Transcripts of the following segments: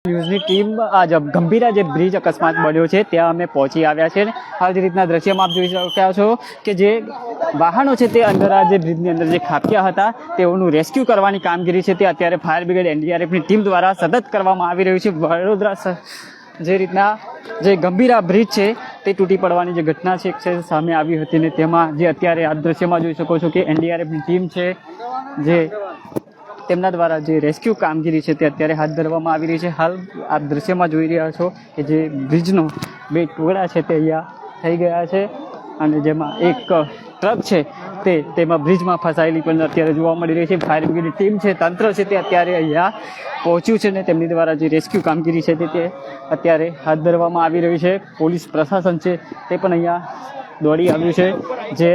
ન્યૂઝની ટીમ આ ગંભીરા જે બ્રિજ અકસ્માત બન્યો છે ત્યાં અમે પહોંચી આવ્યા છે. હાલ જે રીતના દ્રશ્યમાં આપ જોઈ રહ્યા છો કે જે વાહનો છે તે અંદર આ જે બ્રિજની અંદર જે ખાબક્યા હતા તેઓનું રેસ્ક્યુ કરવાની કામગીરી છે તે અત્યારે ફાયર બ્રિગેડ એનડીઆરએફની ટીમ દ્વારા સતત કરવામાં આવી રહ્યું છે. વડોદરા જે રીતના જે ગંભીરા બ્રિજ છે તે તૂટી પડવાની જે ઘટના છે સામે આવી હતી ને તેમાં જે અત્યારે આ દ્રશ્યમાં જોઈ શકો છો કે એનડીઆરએફની ટીમ છે જે તેમના દ્વારા જે રેસ્ક્યુ કામગીરી છે તે અત્યારે હાથ ધરવામાં આવી રહી છે. હાલ આપ દ્રશ્યમાં જોઈ રહ્યા છો કે જે બ્રિજનો બે ટુકડા છે તે અહીંયા થઈ ગયા છે અને જેમાં એક ટ્રક છે તેમાં બ્રિજમાં ફસાયેલી પણ અત્યારે જોવા મળી રહી છે. ફાયર બ્રિગેડની ટીમ છે, તંત્ર છે તે અત્યારે અહીંયા પહોંચ્યું છે ને તેમની દ્વારા જે રેસ્ક્યુ કામગીરી છે તે અત્યારે હાથ ધરવામાં આવી રહી છે. પોલીસ પ્રશાસન છે તે પણ અહીંયા દોડી આવ્યું છે જે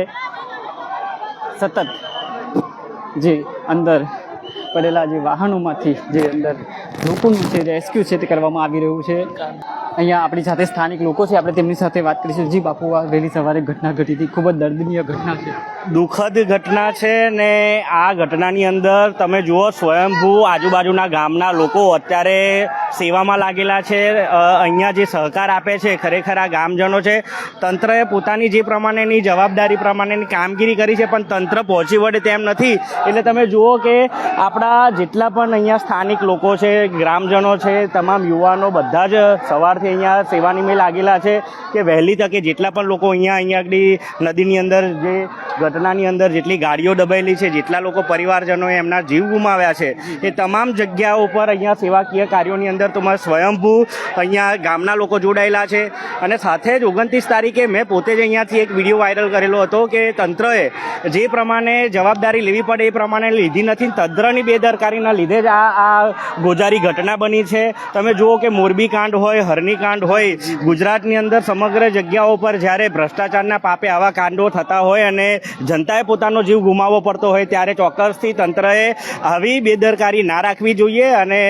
સતત જે અંદર પડેલા જે વાહનોમાંથી જે અંદર લોકોનું છે રેસ્ક્યુ છે તે કરવામાં આવી રહ્યું છે. અહીંયા આપણી સાથે સ્થાનિક લોકો છે, આપણે તેમની સાથે વાત કરીશું. જી બાપુ, આ વહેલી સવારે ઘટના ઘટી હતી, ખૂબ જ દર્દનીય ઘટના છે. દુઃખદ ઘટના છે ને આ ઘટનાની અંદર તમે જુઓ સ્વયંભૂ આજુબાજુના ગામના લોકો અત્યારે સેવામાં લાગેલા છે. અહીંયા જે સહકાર આપે છે ખરેખર આ ગામજનો છે. તંત્રએ પોતાની જે પ્રમાણેની જવાબદારી પ્રમાણેની કામગીરી કરી છે પણ તંત્ર પહોંચી વળે તેમ નથી. એટલે તમે જુઓ કે આપણા જેટલા પણ અહીંયા સ્થાનિક લોકો છે, ગ્રામજનો છે, તમામ યુવાનો બધા જ સવારથી અહીંયા સેવાની મેં લાગેલા છે કે વહેલી તકે જેટલા પણ લોકો અહીંયા આગળ નદીની અંદર જે ઘટનાની અંદર જેટલી ગાડીઓ દબાયેલી છે, જેટલા લોકો પરિવારજનોએ એમના જીવ ગુમાવ્યા છે એ તમામ જગ્યાઓ પર અહીંયા સેવાકીય કાર્યોની અંદર તમારે સ્વયંભૂ અહીંયા ગામના લોકો જોડાયેલા છે. અને સાથે જ 29 તારીખે મેં પોતે જ અહીંયાથી એક વિડીયો વાયરલ કરેલો હતો કે તંત્રએ જે પ્રમાણે જવાબદારી લેવી પડે એ પ્રમાણે લીધી નથી. તંત્રની બેદરકારીના લીધે જ આ ગોજારી ઘટના બની છે. તમે જુઓ કે મોરબી કાંડ હોય, હરની કાંડ હોય, ગુજરાતની અંદર સમગ્ર જગ્યાઓ પર જ્યારે ભ્રષ્ટાચારના પાપે આવા કાંડો થતા હોય અને જનતાએ પોતાનો જીવ ગુમાવવો પડતો હોય ત્યારે ચોક્કસથી તંત્રએ આવી બેદરકારી ના રાખવી જોઈએ. અને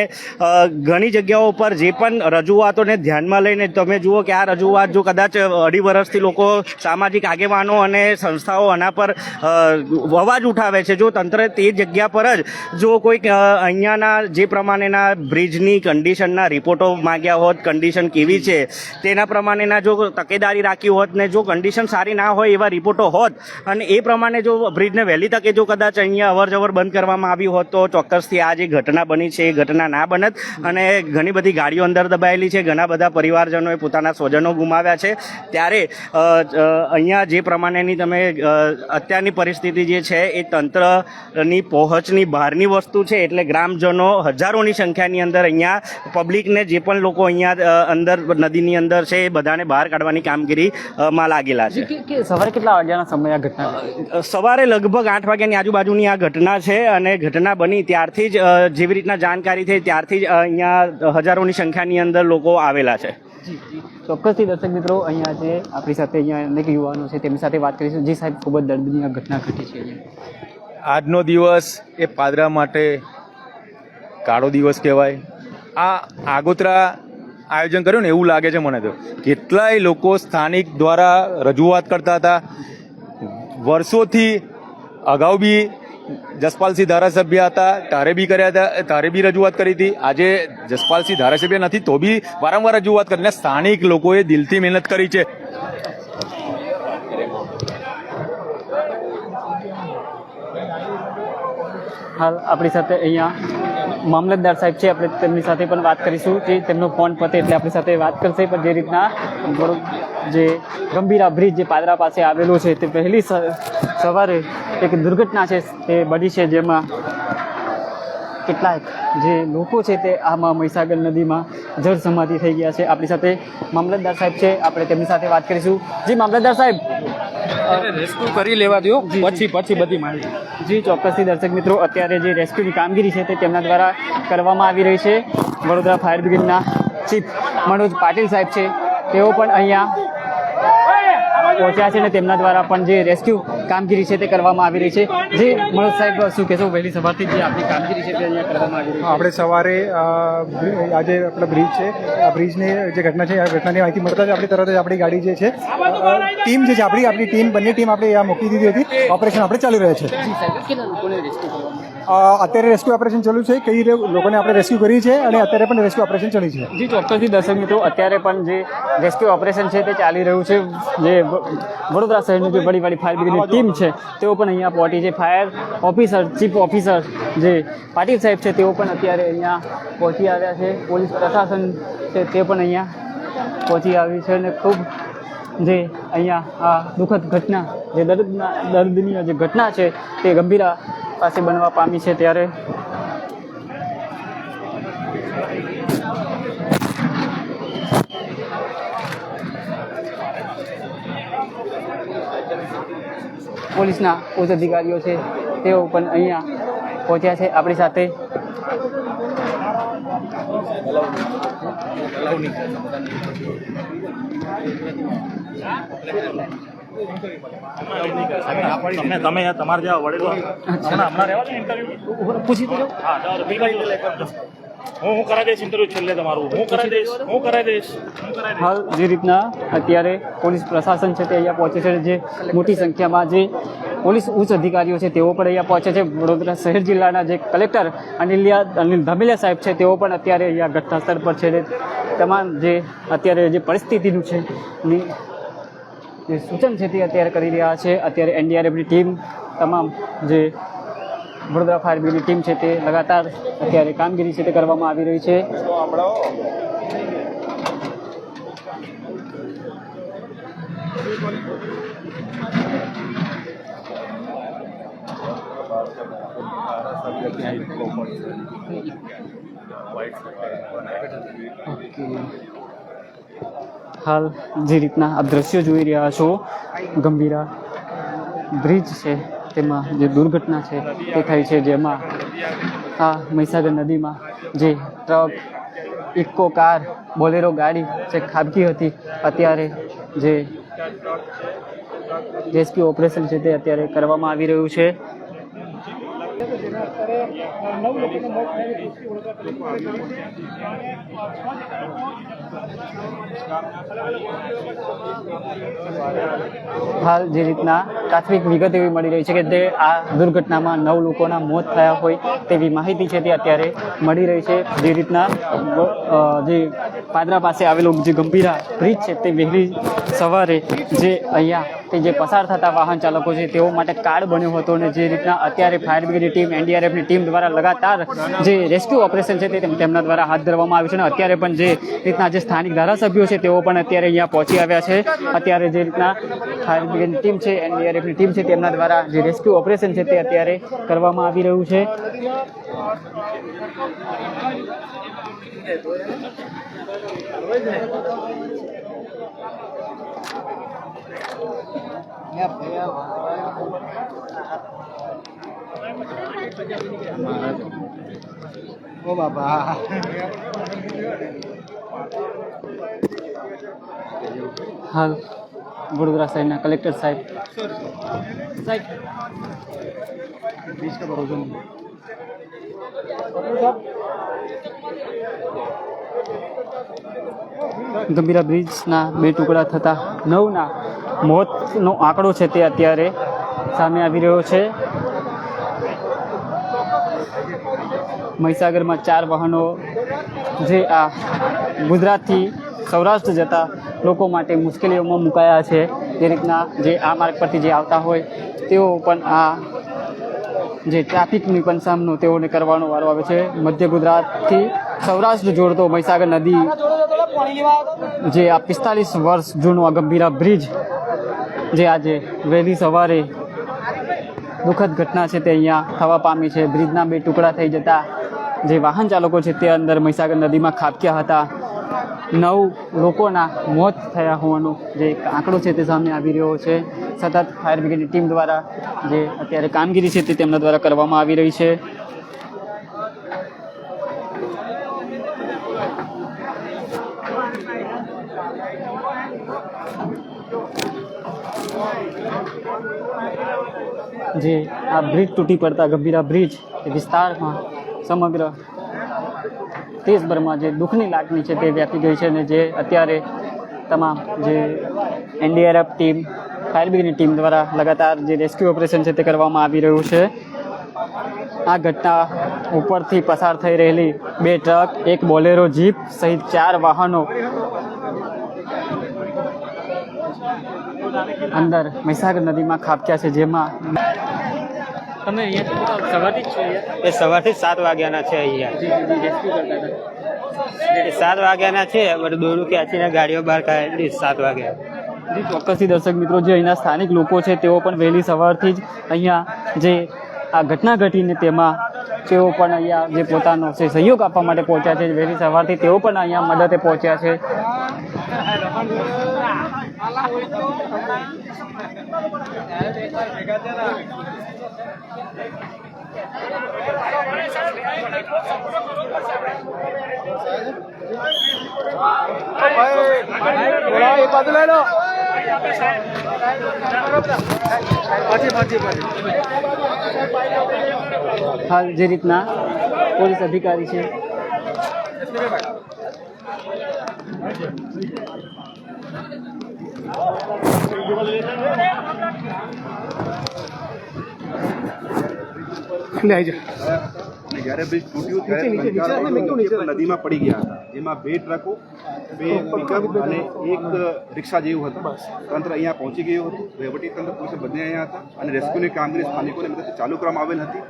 ઘણી જગ્યાઓ પર જે પણ રજૂઆતોને ધ્યાનમાં લઈને તમે જુઓ કે આ રજૂઆત જો કદાચ 2.5 વર્ષથી લોકો સામાજિક આગેવાનો અને સંસ્થાઓ આના પર અવાજ ઉઠાવે છે. જો તંત્રએ તે જગ્યા પર જ જો કોઈક અહીંયાના જે પ્રમાણેના બ્રિજની કન્ડિશનના રિપોર્ટો માંગ્યા હોત, કન્ડિશન કેવી છે તેના પ્રમાણેના જો તકેદારી રાખી હોત ને જો કન્ડિશન સારી ના હોય એવા રિપોર્ટો હોત અને એ પ્રમાણે જો બ્રિજને વહેલી તકે જો કદાચ અહીંયા અવર જવર બંધ કરવામાં આવી હોત તો ચોક્કસથી આ જે ઘટના બની છે એ ઘટના ના બનત. અને ઘણી બધી ગાડીઓ અંદર દબાયેલી છે, ઘણા બધા પરિવારજનોએ પોતાના સ્વજનો ગુમાવ્યા છે. ત્યારે અહીંયા જે પ્રમાણેની તમે અત્યારની પરિસ્થિતિ જે છે એ તંત્રની પહોંચની બહારની વસ્તુ છે. એટલે ગ્રામજનો હજારોની સંખ્યાની અંદર અહીંયા પબ્લિકને જે પણ લોકો અહીંયા અંદર નદીની અંદર છે એ બધાને બહાર કાઢવાની કામગીરીમાં લાગેલા છે. સવારે કેટલા વાગ્યાના સમય આ ઘટના? સવારે લગભગ 8 વાગ્યાની આજુબાજુની આ ઘટના છે. અને ઘટના બની ત્યારથી જ જેવી રીતના જાણકારી થઈ ત્યારથી જ અહીંયા હજારોની સંખ્યાની અંદર લોકો આવેલા છે. ચોક્કસથી દર્શક મિત્રો, અહીંયા જે આપણી સાથે અહીંયા અનેક યુવાનો છે તેમની સાથે વાત કરીશું. જી સાહેબ, ખૂબ જ દર્દનીય ઘટના ઘટી છે. આજનો દિવસ એ પાદરા માટે કાળો દિવસ કહેવાય. આ આગોતરા આયોજન કર્યું ને એવું લાગે છે મને તો. કેટલાય લોકો સ્થાનિક દ્વારા રજૂઆત કરતા હતા વર્ષોથી. અગાઉ બી જસપાલસિંહ ધારાસભ્ય હતા તારે બી કર્યા હતા, તારે બી રજૂઆત કરી હતી. આજે જસપાલસિંહ ધારાસભ્ય નથી તો બી વારંવાર રજૂઆત કરીને સ્થાનિક લોકોએ દિલથી મહેનત કરી છે. હાલ આપણી સાથે અહીંયા મામલતદાર સાહેબ છે, આપણે તેમની સાથે પણ વાત કરીશું. જે તેમનો ફોન પતે એટલે આપણી સાથે વાત કરશે. પણ જે રીતના જે ગંભીરા બ્રિજ જે પાદરા પાસે આવેલો છે તે પહેલી સવારે એક દુર્ઘટના છે તે બની છે, જેમાં કેટલાક જે લોકો છે તે આમાં મહીસાગર નદીમાં જળ સમાધિ થઈ ગયા છે. આપણી સાથે મામલતદાર સાહેબ છે, આપણે તેમની સાથે વાત કરીશું. જી મામલતદાર સાહેબ, રેસ્ક્યુ કરી લેવા દો પછી બધી માહિતી. જી ચોક્કસથી દર્શક મિત્રો, અત્યારે જે રેસ્ક્યુની કામગીરી છે તે તેમના દ્વારા કરવામાં આવી રહી છે. વડોદરા ફાયર બ્રિગેડના ચીફ મનોજ પાટીલ સાહેબ છે, તેઓ પણ અહીંયા પહોંચ્યા છે અને તેમના દ્વારા પણ જે રેસ્ક્યુ કામગીરી છે તે કરવામાં આવી રહી છે. જે મનોજ સાહેબ શું કહેશો, વહેલી સવારથી જે આપણી કામગીરી છે તે અહીંયા કરવામાં આવી રહી છે? આપણે સવારે આજે આપણો બ્રિજ છે, આ બ્રિજની જે ઘટના છે, આ ઘટનાની માહિતી મળતા જ આપણી તરત જ આપણી ગાડી જે છે, ટીમ જે છે આપણી ટીમ, બંને ટીમ આપણે અહીંયા મૂકી દીધી હતી. ઓપરેશન આપણે ચાલુ રહે છે. અત્યારે રેસ્ક્યુ ઓપરેશન ચાલુ છે. કઈ લોકોને આપણે રેસ્ક્યુ કરી છે અને અત્યારે પણ રેસ્ક્યુ ઓપરેશન ચાલી છે. જી ચોક્કસથી દર્શક મિત્રો, અત્યારે પણ જે રેસ્ક્યુ ઓપરેશન છે તે ચાલી રહ્યું છે. જે વડોદરા શહેરની જે વડી ફાયર બ્રિગેડની ટીમ છે તેઓ પણ અહીંયા પહોંચી છે. ફાયર ઓફિસર, ચીફ ઓફિસર જે પાટીલ સાહેબ છે તેઓ પણ અત્યારે અહીંયા પહોંચી આવ્યા છે. પોલીસ પ્રશાસન છે તે પણ અહીંયા પહોંચી આવ્યું છે અને ખૂબ જે અહીંયા આ દુઃખદ ઘટના, જે દર્દનીય જે ઘટના છે તે ગંભીરા પાસે બનવા પામી છે. ત્યારે પોલીસના ઉચ્ચ અધિકારીઓ છે તેઓ પણ અહીંયા પહોંચ્યા છે આપણી સાથે. તમે તમારા જેવા વડીલો હમણાં રહેવા દો ઇન્ટરવ્યુ પૂછી તો હું કરાવી દઈશ ઇન્ટરવ્યુ છેલ્લે તમારું હું કરાવી દઈશ. હાલ જે રીતના અત્યારે પોલીસ પ્રશાસન છે તે અહીંયા પહોંચે છે, જે મોટી સંખ્યામાં જે પોલીસ ઉચ્ચ અધિકારીઓ છે તેઓ પણ અહીંયા પહોંચે છે. વડોદરા શહેર જિલ્લાના જે કલેક્ટર અનિલ ધામેલિયા સાહેબ છે તેઓ પણ અત્યારે અહીંયા ઘટના સ્થળ પર છે. તમામ જે અત્યારે જે પરિસ્થિતિનું છે જે સૂચન છે તે અત્યારે કરી રહ્યા છે. અત્યારે એનડીઆરએફની ટીમ, તમામ જે વડોદરા ફાયર બ્રિગેડની ટીમ છે તે લગાતાર અત્યારે કામગીરી છે તે કરવામાં આવી રહી છે. હાલ જે રીતના આપ દ્રશ્યો જોઈ રહ્યા છો, ગંભીરા બ્રિજ છે તેમાં જે દુર્ઘટના છે તે થઈ છે, જેમાં આ મહીસાગર નદીમાં જે ટ્રક, ઇકો કાર, બોલેરો ગાડી જે ખાબકી હતી. અત્યારે જે રેસ્ક્યુ ઓપરેશન છે તે અત્યારે કરવામાં આવી રહ્યું છે. હાલ જે રીતના પ્રાથમિક વિગત એવી મળી રહી છે કે તે આ દુર્ઘટનામાં 9 લોકોના મોત થયા હોય તેવી માહિતી છે તે અત્યારે મળી રહી છે. જે રીતના જે પાદરા પાસે આવેલો જે ગંભીરા બ્રિજ છે તે વહેલી સવારે જે અહીંયા તે જે પસાર થતા વાહન ચાલકો છે તેઓ માટે કાર્ડ બન્યો હતો અને જે રીતના અત્યારે ફાયર બ્રિગેડની ટીમ, એનડીઆરએફની ટીમ દ્વારા લગાતાર જે રેસ્ક્યુ ઓપરેશન છે તે તેમના દ્વારા હાથ ધરવામાં આવ્યું છે. અને અત્યારે પણ જે રીતના જે સ્થાનિક ધારાસભ્યો છે તેઓ પણ અત્યારે અહીંયા પહોંચી આવ્યા છે. અત્યારે જે રીતના ફાયર બ્રિગેડની ટીમ છે, એનડીઆરએફની ટીમ છે, તેમના દ્વારા જે રેસ્ક્યુ ઓપરેશન છે તે અત્યારે કરવામાં આવી રહ્યું છે. ઓ બાબા, હાલ વડોદરા શહેરના કલેક્ટર સાહેબ ગંભીરા બ્રિજના 2 ટુકડા થતા 9ના મોતનો આંકડો છે તે અત્યારે સામે આવી રહ્યો છે. મહીસાગરમાં 4 વાહનો જે આ ગુજરાતથી સૌરાષ્ટ્ર જતા લોકો માટે મુશ્કેલીઓમાં મુકાયા છે. જે રીતના જે આ માર્ગ પરથી જે આવતા હોય તેઓ પણ આ જે ટ્રાફિકની પણ સામનો તેઓને કરવાનો વારો આવે છે. મધ્ય ગુજરાતથી સૌરાષ્ટ્ર જોડતો મહીસાગર નદી જે આ 45 વર્ષ જૂનો આ ગંભીરા બ્રિજ જે આજે વહેલી સવારે દુઃખદ ઘટના છે તે અહીંયા થવા પામી છે. બ્રિજના 2 ટુકડા થઈ જતા જે વાહન ચાલકો છે તે અંદર મહીસાગર નદીમાં ખાબક્યા હતા. 9 લોકોના મોત થયા હોવાનો જે આંકડો છે તે સામે આવી રહ્યો છે. સતત ફાયર બ્રિગેડની ટીમ દ્વારા જે અત્યારે કામગીરી છે તે તેમના દ્વારા કરવામાં આવી રહી છે. જે આ બ્રિજ તૂટી પડતા ગંભીરા બ્રિજ એ વિસ્તારમાં સમગ્ર દેશભરમાં જે દુઃખની લાગણી છે તે વ્યાપી ગઈ છે અને જે અત્યારે તમામ જે એનડીઆરએફ ટીમ ફાયર બ્રિગેડની ટીમ દ્વારા લગાતાર જે રેસ્ક્યુ ઓપરેશન છે તે કરવામાં આવી રહ્યું છે. આ ઘટના ઉપરથી પસાર થઈ રહેલી 2 ટ્રક, 1 બોલેરો જીપ સહિત 4 વાહનો અંદર મહીસાગર નદીમાં ખાબક્યા છે. જેમાં તમે અહીંયા સવારથી જ છો? એ સવારથી 7 વાગ્યાના છે અહીંયા. 7 વાગ્યાના છે, બધું દોરું ખેંચીને ગાડીઓ બહાર કાઢી 7 વાગ્યા. જી ચોક્કસથી દર્શક મિત્રો, જે અહીંના સ્થાનિક લોકો છે તેઓ પણ વહેલી સવારથી જ અહીંયા જે આ ઘટના ઘટીને તેમાં તેઓ પણ અહીંયા જે પોતાનો છે સહયોગ આપવા માટે પહોંચ્યા છે. વહેલી સવારથી તેઓ પણ અહીંયા મદદે પહોંચ્યા છે. હાલ જે રીતના પોલીસ અધિકારી છે જ્યારે બ્રિજ તૂટ્યું ત્યારે નદીમાં પડી ગયા હતા, જેમાં 2 ટ્રકો, 2 પિકઅપ અને 1 રિક્ષા જેવું હતું. તંત્ર અહીંયા પહોંચી ગયું હતું, વહીવટી તંત્ર પોલીસે બંને અહીંયા હતા અને રેસ્ક્યુની કામગીરી સ્થાનિકોની મદદથી ચાલુ કરવામાં આવેલ હતી.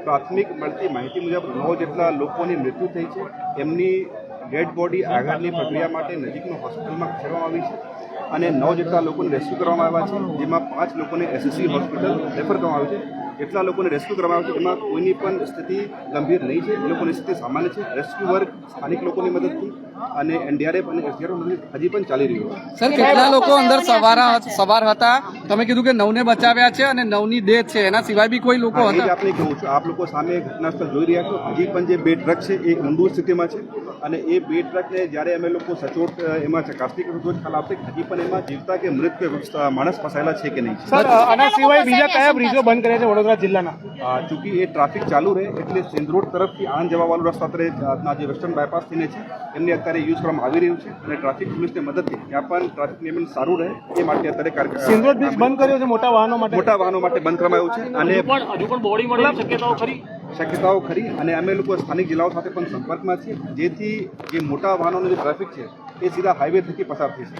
પ્રાથમિક મળતી માહિતી મુજબ 9 જેટલા લોકોની મૃત્યુ થઈ છે. એમની ડેડ બોડી આગળની પ્રક્રિયા માટે નજીકનો હોસ્પિટલમાં ખસેડવામાં આવી છે અને 9 જેટલા લોકોને રેસ્ક્યુ કરવામાં આવ્યા છે, જેમાં 5 લોકોને એસએસસી હોસ્પિટલ રેફર કરવામાં આવ્યું છે. જેટલા લોકોને રેસ્ક્યુ કરવામાં આવ્યું છે એમાં કોઈની પણ સ્થિતિ ગંભીર નહીં છે, એ લોકોની સ્થિતિ સામાન્ય છે. રેસ્ક્યુ વર્ક સ્થાનિક લોકોની મદદથી અને એનડીઆરએફ અને એસડીઆરએફ હજી પણ ચાલી રહ્યું છે. સર, કેટલા લોકો અંદર સવાર હતા? તમે કીધું કે 9 ને બચાવ્યા છે અને 9 ની ડેથ છે, એના સિવાય બી કોઈ લોકો એ જ હતા? આપણે કહું છું, આપ લોકો સામે ઘટના સ્થળ જોઈ રહ્યા છો. હજી પણ જે 2 ટ્રક છે એ ઊંડું સ્થિતિમાં છે અને એ 2 ટ્રકને જ્યારે અમે લોકો સચોટ એમાં ચકાસણી કરીશું તો જ ખ્યાલ આવશે કે હજી પણ એમાં જીવતા કે મૃત માણસ ફસાયેલા છે કે નહીં. સર, આના સિવાય બીજા કયા બ્રિજો બંધ કર્યા છે વડોદરા જિલ્લાના? ચૂંકી એ ટ્રાફિક ચાલુ રહે એટલે સિંધ રોડ તરફથી આણંદ જવાવાળો રસ્તા અત્યારે જે વેસ્ટર્ન બાયપાસ થઈને છે એમને અત્યારે યુઝ કરવામાં આવી રહ્યું છે અને ટ્રાફિક પોલીસની મદદથી ત્યાં પણ ટ્રાફિક નિયમન સારું રહે એ માટે અત્યારે સિંધ રોડ બ્રિજ બંધ કર્યો છે મોટા વાહનો માટે બંધ કરવામાં આવ્યું છે અને હજુ પણ બોડી મળવાની શક્યતાઓ ખરી? શક્યતાઓ ખરી અને અમે લોકો સ્થાનિક જિલ્લાઓ સાથે પણ સંપર્કમાં છીએ, જેથી જે મોટા વાહનોનો જે ટ્રાફિક છે એ સીધા હાઈવે થકી પસાર થઈ શકે.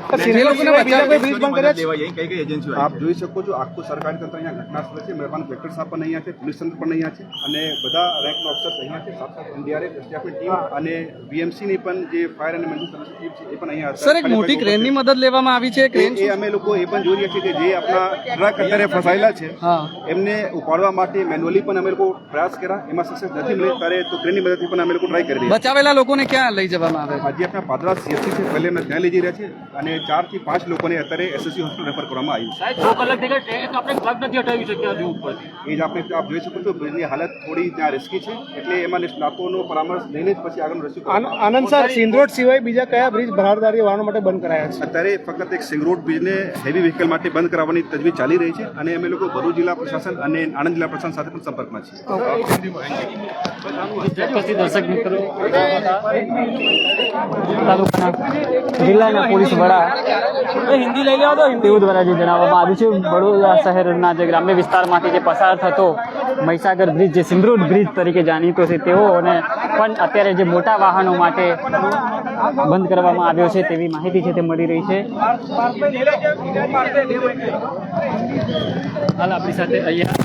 આપ જોઈ શકો છો આખું સરકારી તંત્ર અહીંયા ઘટના સ્થળે છે. મહેરબાન કલેક્ટર સાહેબ પણ અહીંયા છે, પોલીસ તંત્ર પણ અહીંયા છે અને બધા રેન્કના ઓફિસર્સ અહીંયા છે. સાથે એનડીઆરએફ, એસડીઆરએફની ટીમ અને વીએમસીની પણ જે ફાયર અને મેન્ટેનન્સ સર્વિસની ટીમ છે એ પણ અહીંયા. સર, એક મોટી ક્રેનની મદદ લેવામાં આવી છે. ક્રેન એ અમે લોકો એ પણ જોઈ રહ્યા છીએ કે જે આપણા ટ્રક અત્યારે ફસાયેલા છે એમને ઉપાડવા માટે મેન્યુઅલી પણ અમે લોકો પ્રયાસ કર્યા, એમાં સક્સેસ નથી મળે ત્યારે તો ક્રેનની મદદથી પણ અમે લોકો ટ્રાય કરી રહ્યા. બચાવેલા લોકોને ક્યાં લઈ જવામાં આવે? હજી આપણા પાદરા સીએસસી છે, પહેલે અમે ત્યાં લઈ જઈ રહ્યા છે અને 4 થી 5 લોકોને અત્યારે એસએસસી હોસ્પિટલ રેફર કરવામાં આવ્યું છે. 6 કલાક થઈ ગયા, ટ્રેન આપણે ટ્રક નથી હટાવી શક્યા હજુ ઉપર. એ જ આપણે આપ જોઈ શકો છો બ્રિજની હાલત થોડી ત્યાં રિસ્કી છે એટલે એમાં નિષ્ણાતોનો પરામર્શ લઈને જ પછી આગળનું રેસ્ક્યુ. આનંદ સર, સિંધ રોડ સિવાય બીજા કયા બ્રિજ ભરારદારી વાહનો માટે બંધ કરાયા છે? અત્યારે ફક્ત એક સિંગ રોડ બ્રિજને હેવી વ્હીકલ માટે બંધ કરાવવાની તજવીજ ચાલી રહી છે અને અમે લોકો ભરૂચ જિલ્લા પ્રશાસન અને આણંદ જિલ્લા પ્રશાસન સાથે પણ સંપર્કમાં છીએ. ચોક્કસથી દર્શક મિત્રો, તાલુકાના જિલ્લાના પોલીસ વડા તેઓ દ્વારા જે જણાવવામાં આવ્યું છે, વડોદરા શહેરના જે ગ્રામ્ય વિસ્તારમાંથી જે પસાર થતો મહીસાગર બ્રિજ, જે સિંધરોડ બ્રિજ તરીકે જાણીતો છે, તેઓને પણ અત્યારે જે મોટા વાહનો માટે બંધ કરવામાં આવ્યો છે તેવી માહિતી છે તે મળી રહી છે. હાલ આપણી સાથે અહીંયા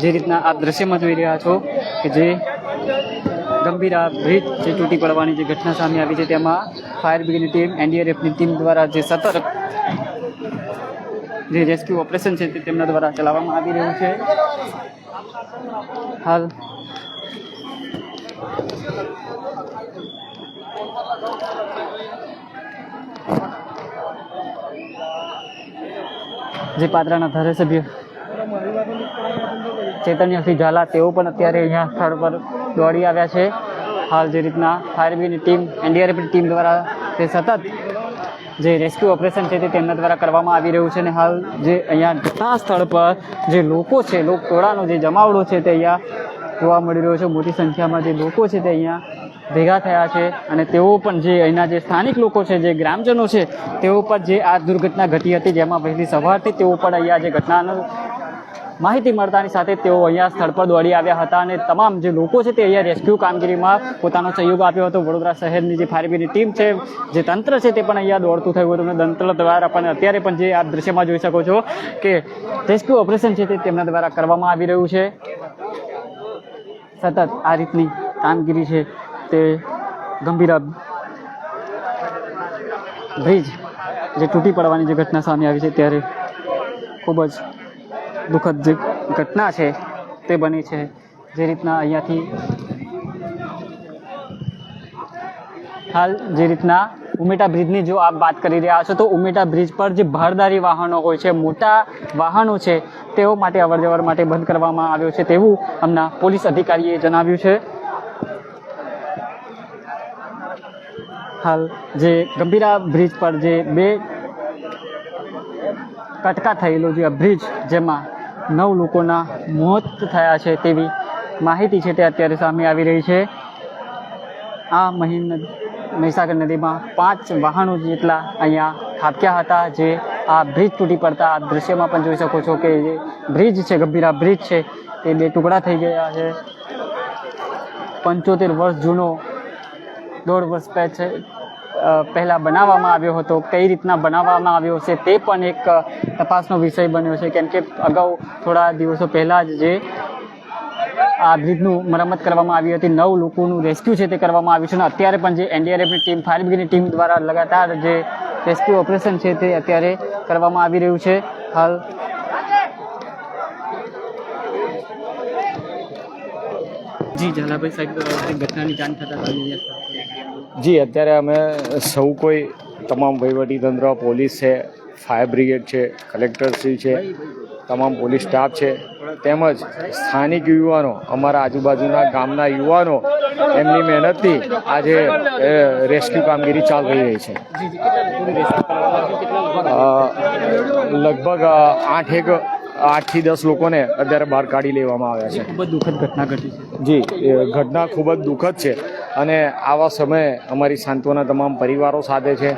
જે રીતના આપ દ્રશ્યમાં જોઈ રહ્યા છો કે જે ગંભીરા બ્રિજ જે તૂટી પડવાની જે ઘટના સામે આવી છે તેમાં ફાયર બ્રિગેડની ટીમ, એનડીઆરએફની ટીમ દ્વારા જે સતર્ક જે રેસ્ક્યુ ઓપરેશન છે તે તેમના દ્વારા ચલાવવામાં આવી રહ્યું છે. હાલ જે પાદરાના ધારાસભ્ય ચૈતન્યસિંહ ઝાલા તેઓ પણ અત્યારે અહીંયા સ્થળ પર દોડી આવ્યા છે હાલ જે રીતના ફાયર બ્રિગેડની ટીમ એનડીઆરએફની ટીમ દ્વારા તે સતત જે રેસ્ક્યુ ઓપરેશન છે તે તેમના દ્વારા કરવામાં આવી રહ્યું છે અને હાલ જે અહીંયા ઘટના સ્થળ પર જે લોકો છે લોક ટોળાનો જે જમાવડો છે તે અહીંયા જોવા મળી રહ્યો છે. મોટી સંખ્યામાં જે લોકો છે તે અહીંયા ભેગા થયા છે અને તેઓ પણ જે અહીંના જે સ્થાનિક લોકો છે જે ગ્રામજનો છે તેઓ પણ જે આ દુર્ઘટના ઘટી હતી જેમાં વહેલી સવારથી તેઓ પણ અહીંયા જે ઘટનાનો માહિતી મળતાની સાથે તેઓ અહીંયા સ્થળ પર દોડી આવ્યા હતા અને તમામ જે લોકો છે તે અહીંયા રેસ્ક્યુ કામગીરીમાં પોતાનો સહયોગ આપ્યો હતો. વડોદરા શહેરની જે ફાયર બ્રિગેડની ટીમ છે જે તંત્ર છે તે પણ અહીંયા દોડતું થયું હતું અને તંત્ર દ્વારા પણ અત્યારે પણ જે આપ દ્રશ્યમાં જોઈ શકો છો કે રેસ્ક્યુ ઓપરેશન છે તે તેમના દ્વારા કરવામાં આવી રહ્યું છે. સતત આ રીતની કામગીરી છે તે ગંભીરા બ્રિજ જે તૂટી પડવાની જે ઘટના સામે આવી છે ત્યારે ખૂબ જ દુઃખદ જે ઘટના છે તે બની છે. જે રીતના અહીંયાથી હાલ જે રીતના ઉમેટા બ્રિજની જો આપ વાત કરી રહ્યા છો તો ઉમેટા બ્રિજ પર જે ભારદારી વાહનો હોય છે, મોટા વાહનો છે, તેઓ માટે અવરજવર માટે બંધ કરવામાં આવ્યો છે તેવું હમણાં પોલીસ અધિકારીએ જણાવ્યું છે. હાલ જે ગંભીરા બ્રિજ પર જે બે કટકા થયેલો જે બ્રિજ જેમાં 9 લોકોના મોત થયા છે તેવી માહિતી છે તે અત્યારે સામે આવી રહી છે. આ મહીસાગર નદીમાં 5 વાહનો જેટલા અહીંયા ખાબક્યા હતા જે આ બ્રિજ તૂટી પડતા આ દ્રશ્યમાં પણ જોઈ શકો છો કે જે બ્રિજ છે ગંભીરા બ્રિજ છે તે 2 ટુકડા થઈ ગયા છે. 75 વર્ષ જૂનો 1.5 વર્ષ પહેલાં બનાવવામાં આવ્યો હતો. કઈ રીતના બનાવવામાં આવ્યો છે તે પણ એક તપાસનો વિષય બન્યો છે કેમ કે અગાઉ થોડા દિવસો પહેલાં જ જે આ બ્રિજનું મરમ્મત કરવામાં આવી હતી, 9 લોકોનું રેસ્ક્યુ છે તે કરવામાં આવ્યું છે અને અત્યારે પણ જે એનડીઆરએફની ટીમ ફાયર બ્રિગેડની ટીમ દ્વારા લગાતાર જે રેસ્ક્યુ ઓપરેશન છે તે અત્યારે કરવામાં આવી રહ્યું છે. હાલ જી ઝાલાભાઈ સાહેબ ઘટનાની જાણ થતાં જી અત્યારે અમે સૌ કોઈ તમામ વહીવટીતંત્ર, પોલીસ છે, ફાયર બ્રિગેડ છે, કલેક્ટરશ્રી છે, તમામ પોલીસ સ્ટાફ છે તેમજ સ્થાનિક યુવાનો, અમારા આજુબાજુના ગામના યુવાનો એમની મહેનતથી આજે રેસ્ક્યુ કામગીરી ચાલી રહી છે. લગભગ 8 થી 10 લોકોને અત્યારે બહાર કાઢી લેવામાં આવ્યા છે. ખૂબ જ દુઃખદ ઘટના ઘટી છે. જી ઘટના ખૂબ જ દુઃખદ છે અને આવા સમયે અમારી સાંત્વના તમામ પરિવારો સાથે છે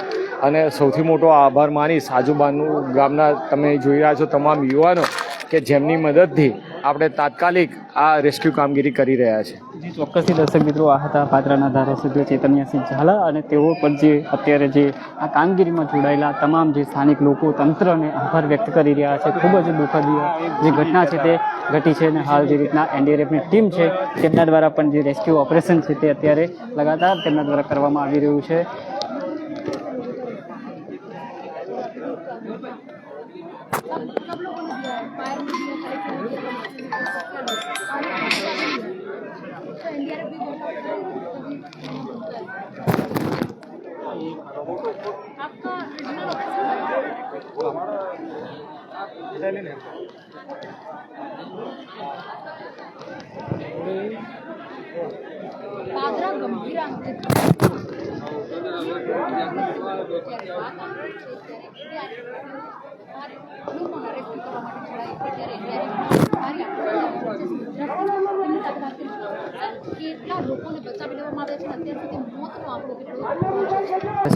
અને સૌથી મોટો આભાર માનીશ આજુબાજુ ગામના તમે જોઈ રહ્યા છો તમામ યુવાનો કે જેમની મદદથી આપણે તાત્કાલિક આ રેસ્ક્યુ કામગીરી કરી રહ્યા છે. જી ચોક્કસથી દર્શક મિત્રો આ હતા પાત્રના ધારાસભ્ય ચેતન્યસિંહ ઝાલા અને તેઓ પણ જે અત્યારે જે આ કામગીરીમાં જોડાયેલા તમામ જે સ્થાનિક લોકો તંત્રને આભાર વ્યક્ત કરી રહ્યા છે. ખૂબ જ દુઃખદ જે ઘટના છે તે ઘટી છે અને હાલ જે રીતના એનડીઆરએફની ટીમ છે તેમના દ્વારા પણ જે રેસ્ક્યુ ઓપરેશન છે તે અત્યારે લગાતાર તેમના દ્વારા કરવામાં આવી રહ્યું છે.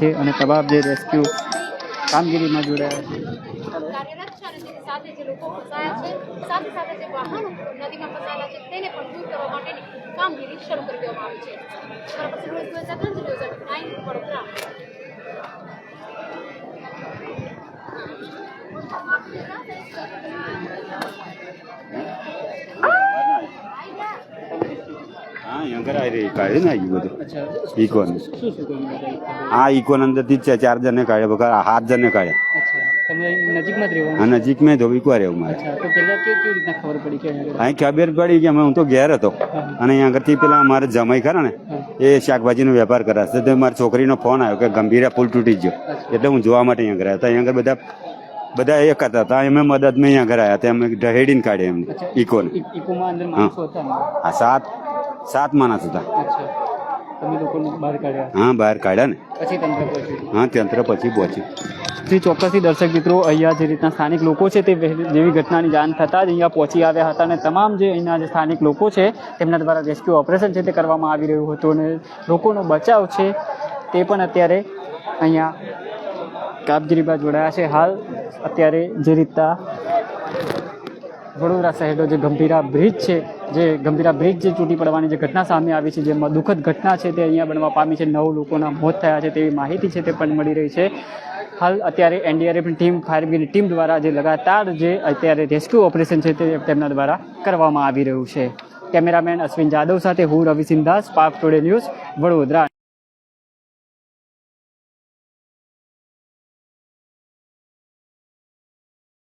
છે અને તમામ જે રેસ્ક્યુ કામગીરીમાં જોડાયા છે. કાર્યરત છે અને તેની સાથે જે લોકો ફસાયા છે સાથે સાથે જે વાહનો નદીમાં ફસાયેલા છે તેને પણ દૂર કરવા માટેની કામગીરી શરૂ કરી દેવામાં આવી છે. વડોદરા અહીંયા કરાવી રહી કાઢી ને આવ્યું બધું અચ્છા ઇકોન શું કર્યું? આ ઇકોન અંદરથી જ છે 4 જણને કાઢ્યા બકા 7 જણને કાઢ્યા અચ્છા તમે નજીકમાં જ રહેવાનું? આ નજીક મેં ધોબી કવા રહેવું મારે અચ્છા તો પહેલા કેવી રીતના ખબર પડી કે અહીં ખબર પડી કે હું તો ઘેર હતો અને અહીંયા આગળથી પેલા અમારે જમાઈ ખરા ને એ શાકભાજીનો વેપાર કરે છે તો મારી છોકરીનો ફોન આવ્યો કે ગંભીરા પુલ તૂટી ગયો એટલે હું જોવા માટે અહીંયા ગયા હતા. અહીંયા આગળ બધા એક હતા હતા અમે મદદ મેં અહીંયા ઘર આવ્યા હતા અમે ઢહેડીને કાઢ્યા એમને ઇકોને. ઇકોમાં અંદર માણસો હતા ને? આ 7 માણસ હતા. અચ્છા તમે લોકોને બહાર કાઢ્યા હા બહાર કાઢ્યા ને. પછી તંત્ર પહોંચ્યું. હા તંત્ર પછી પહોંચ્યું. જે ચોક્કસથી દર્શક મિત્રો અહીંયા જે રીતના સ્થાનિક લોકો છે તે જેવી ઘટનાની જાણ થતાં જ અહીંયા પહોંચી આવ્યા હતા અને તમામ જે અહીંના જે સ્થાનિક લોકો છે તેમના દ્વારા રેસ્ક્યુ ઓપરેશન છે તે કરવામાં આવી રહ્યું હતું અને લોકોનો બચાવ છે તે પણ અત્યારે અહીંયા કામગીરીમાં જોડાયા છે. હાલ અત્યારે જે રીતના વડોદરા શહેરનો જે ગંભીરા બ્રિજ છે, જે ગંભીરા બ્રિજ જે તૂટી પડવાની જે ઘટના સામે આવી છે, જેમાં દુઃખદ ઘટના છે તે અહીંયા બનવા પામી છે. 9 લોકોના મોત થયા છે તેવી માહિતી છે તે પણ મળી રહી છે. હાલ અત્યારે એનડીઆરએફની ટીમ, ફાયર બ્રિગેડની ટીમ દ્વારા જે લગાતાર જે અત્યારે રેસ્ક્યુ ઓપરેશન છે તે તેમના દ્વારા કરવામાં આવી રહ્યું છે. કેમેરામેન અશ્વિન જાદવ સાથે હું Ravi Sindha, spark today news, Vadodara.